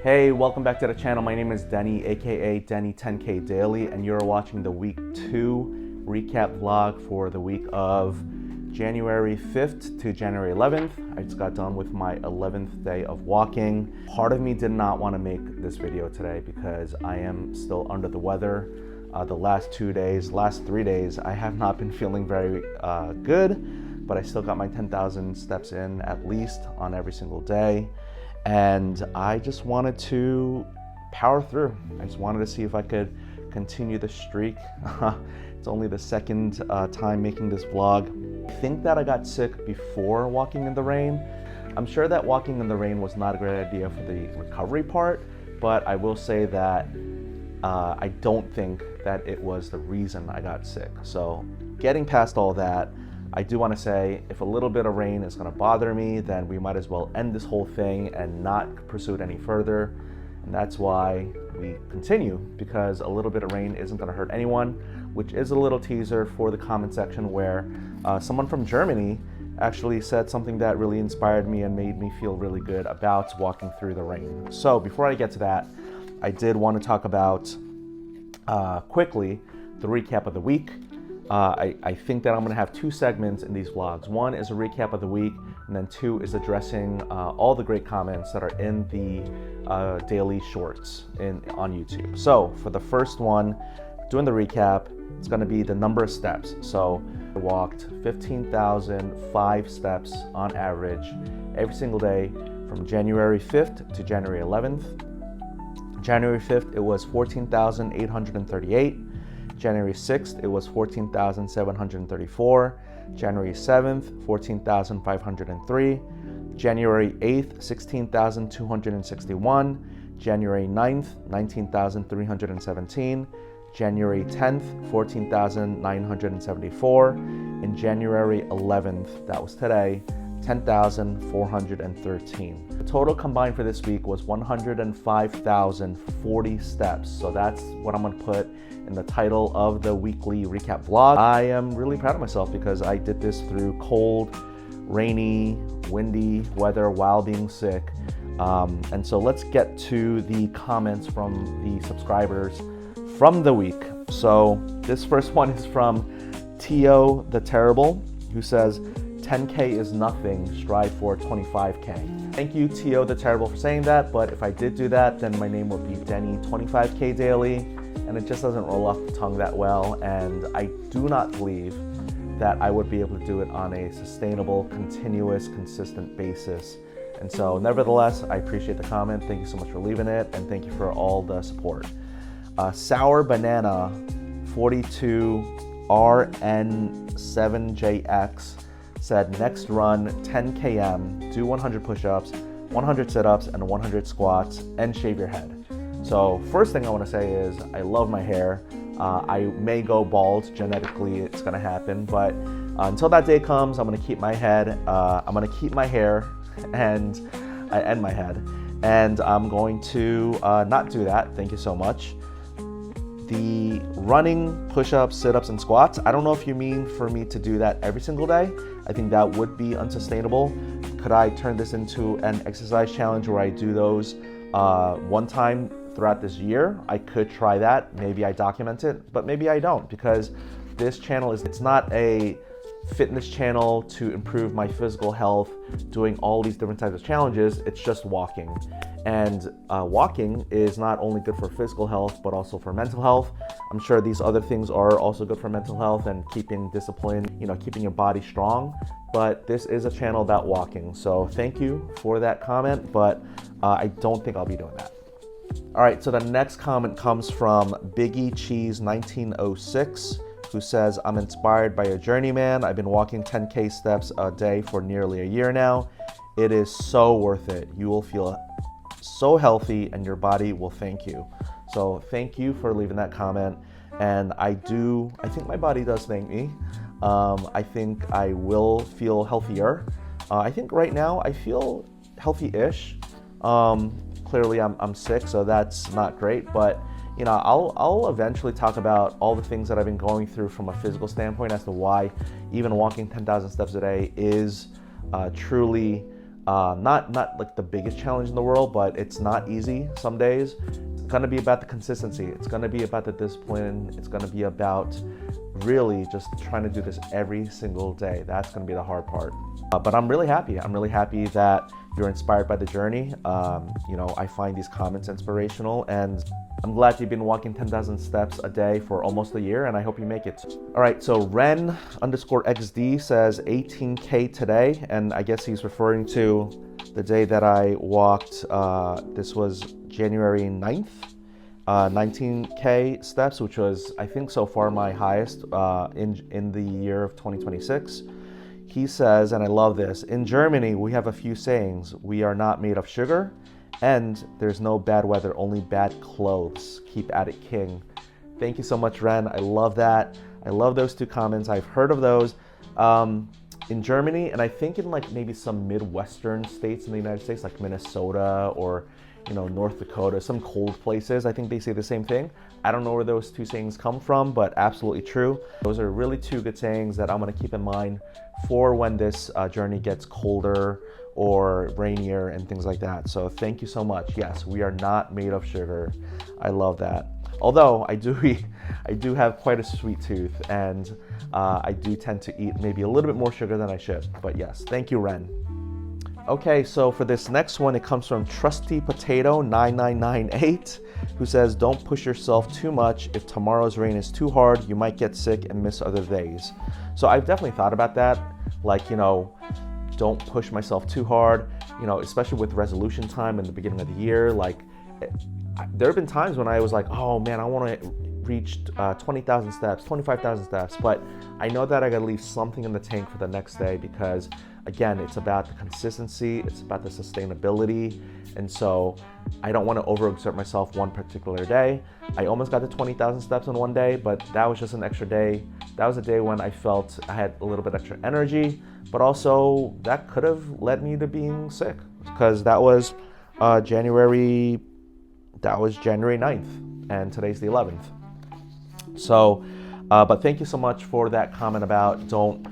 Hey, welcome back to the channel. My name is Denny, aka Denny 10K Daily, and you're watching the week 2 recap vlog for the week of January 5th to January 11th. I just got done with my 11th day of walking. Part of me did not want to make this video today because I am still under the weather. The last 3 days, I have not been feeling very good, but I still got my 10,000 steps in at least on every single day. And I just wanted to power through. I just wanted to see if I could continue the streak. It's only the second time making this vlog. I think that I got sick before walking in the rain. I'm sure that walking in the rain was not a great idea for the recovery part, but I will say that I don't think that it was the reason I got sick. So getting past all that, I do want to say if a little bit of rain is going to bother me, then we might as well end this whole thing and not pursue it any further. And that's why we continue, because a little bit of rain isn't going to hurt anyone, which is a little teaser for the comment section where someone from Germany actually said something that really inspired me and made me feel really good about walking through the rain. So before I get to that, I did want to talk about quickly the recap of the week. I think that I'm going to have 2 segments in these vlogs. One is a recap of the week, and then 2 is addressing all the great comments that are in the daily shorts on YouTube. So for the first one, doing the recap, it's going to be the number of steps. So I walked 15,005 steps on average every single day from January 5th to January 11th. January 5th, it was 14,838. January 6th, it was 14,734. January 7th, 14,503. January 8th, 16,261. January 9th, 19,317. January 10th, 14,974. And January 11th, that was today, 10,413. The total combined for this week was 105,040 steps. So that's what I'm gonna put in the title of the weekly recap vlog. I am really proud of myself because I did this through cold, rainy, windy weather while being sick. And so let's get to the comments from the subscribers from the week. So this first one is from Tio the Terrible, who says, 10K is nothing, strive for 25K. Thank you, Tio the Terrible, for saying that, but if I did do that, then my name would be Denny 25K Daily, and it just doesn't roll off the tongue that well, and I do not believe that I would be able to do it on a sustainable, continuous, consistent basis. And so, nevertheless, I appreciate the comment. Thank you so much for leaving it, and thank you for all the support. Sour Banana 42RN7JX said, next run 10 km, do 100 push-ups, 100 sit-ups, and 100 squats, and shave your head. So first thing I want to say is I love my hair. I may go bald, genetically it's going to happen, but until that day comes, I'm going to keep my head, I'm going to keep my hair and my head, and I'm going to not do that. Thank you so much. The running, push-ups, sit-ups, and squats, I don't know if you mean for me to do that every single day. I think that would be unsustainable. Could I turn this into an exercise challenge where I do those one time throughout this year? I could try that. Maybe I document it, but maybe I don't, because this channel it's not a fitness channel to improve my physical health, doing all these different types of challenges. It's just walking. And walking is not only good for physical health, but also for mental health. I'm sure these other things are also good for mental health and keeping discipline, keeping your body strong. But this is a channel about walking. So thank you for that comment, but I don't think I'll be doing that. All right, so the next comment comes from Biggie Cheese 1906, who says, I'm inspired by a journeyman. I've been walking 10K steps a day for nearly a year now. It is so worth it. You will feel so healthy and your body will thank you. So thank you for leaving that comment. And I think my body does thank me. I think I will feel healthier. I think right now I feel healthy-ish. Clearly I'm sick, so that's not great, but I'll eventually talk about all the things that I've been going through from a physical standpoint as to why even walking 10,000 steps a day is truly Not like the biggest challenge in the world, but it's not easy some days. It's gonna be about the consistency. It's gonna be about the discipline. It's gonna be about really just trying to do this every single day. That's gonna be the hard part. But I'm really happy. I'm really happy that you're inspired by the journey. I find these comments inspirational, and I'm glad you've been walking 10,000 steps a day for almost a year, and I hope you make it. All right, so Ren_XD says 18K today, and I guess he's referring to the day that I walked, this was January 9th, 19K steps, which was, I think, so far my highest in the year of 2026. He says, and I love this, in Germany, we have a few sayings. We are not made of sugar, and there's no bad weather, only bad clothes. Keep at it, King. Thank you so much, Ren. I love that. I love those two comments. I've heard of those in Germany, and I think in like maybe some Midwestern states in the United States, like Minnesota or North Dakota, some cold places. I think they say the same thing. I don't know where those two sayings come from, but absolutely true. Those are really two good sayings that I'm gonna keep in mind for when this journey gets colder or rainier and things like that. So thank you so much. Yes, we are not made of sugar. I love that. Although I do have quite a sweet tooth, and I do tend to eat maybe a little bit more sugar than I should. But yes, thank you, Ren. Okay, so for this next one, it comes from Trusty Potato 9998, who says, don't push yourself too much. If tomorrow's rain is too hard, you might get sick and miss other days. So I've definitely thought about that. Like, don't push myself too hard, especially with resolution time in the beginning of the year. Like, there have been times when I was like, oh man, I want to reach 20,000 steps, 25,000 steps, but I know that I gotta leave something in the tank for the next day, because again, it's about the consistency, it's about the sustainability, and so I don't want to overexert myself one particular day. I almost got to 20,000 steps in one day, but that was just an extra day. That was a day when I felt I had a little bit extra energy, but also that could have led me to being sick, because that was January 9th, and today's the 11th. So, but thank you so much for that comment about don't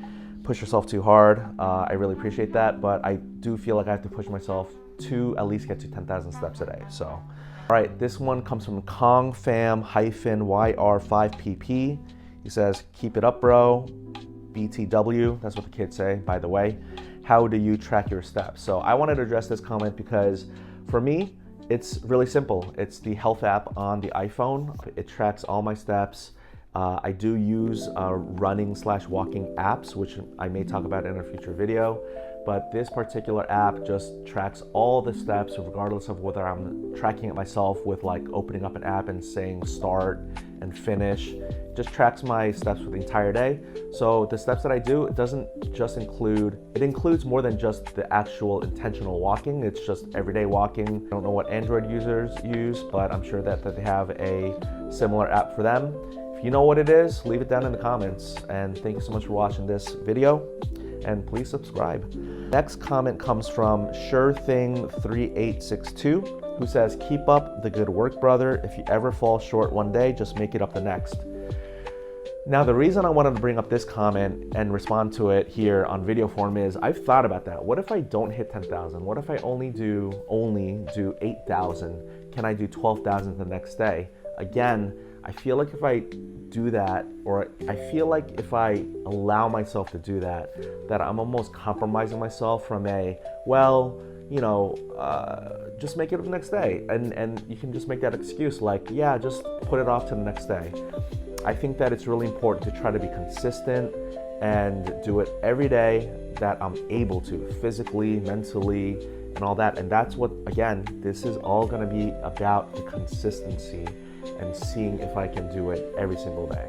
push yourself too hard. I really appreciate that, but I do feel like I have to push myself to at least get to 10,000 steps a day. So, all right, this one comes from KongFam-YR5PP. He says, keep it up, bro. BTW, that's what the kids say, by the way. How do you track your steps? So I wanted to address this comment because for me, it's really simple. It's the health app on the iPhone. It tracks all my steps. I do use running/walking apps, which I may talk about in a future video, but this particular app just tracks all the steps regardless of whether I'm tracking it myself with like opening up an app and saying start and finish. It just tracks my steps for the entire day. So the steps that I do, it includes more than just the actual intentional walking. It's just everyday walking. I don't know what Android users use, but I'm sure that they have a similar app for them. If you know what it is, leave it down in the comments. And thank you so much for watching this video, and please subscribe. Next comment comes from SureThing3862, who says, keep up the good work, brother. If you ever fall short one day, just make it up the next. Now, the reason I wanted to bring up this comment and respond to it here on video form is I've thought about that. What if I don't hit 10,000? What if I only do 8,000? Can I do 12,000 the next day? Again, I feel like if I do that, or I feel like if I allow myself to do that, that I'm almost compromising myself from just make it the next day. And you can just make that excuse like, yeah, just put it off to the next day. I think that it's really important to try to be consistent and do it every day that I'm able to, physically, mentally, and all that. And that's what, again, this is all gonna be about, the consistency and seeing if I can do it every single day.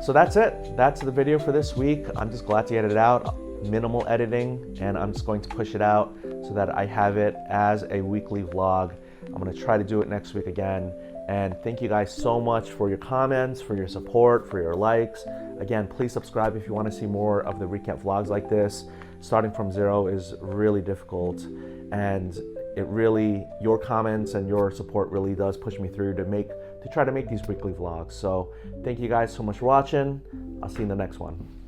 So that's it. That's the video for this week. I'm just glad to get it out. Minimal editing, and I'm just going to push it out so that I have it as a weekly vlog. I'm gonna try to do it next week again. And thank you guys so much for your comments, for your support, for your likes. Again, please subscribe if you want to see more of the recap vlogs like this. Starting from zero is really difficult, and your comments and your support really does push me through to try to make these weekly vlogs. So thank you guys so much for watching. I'll see you in the next one.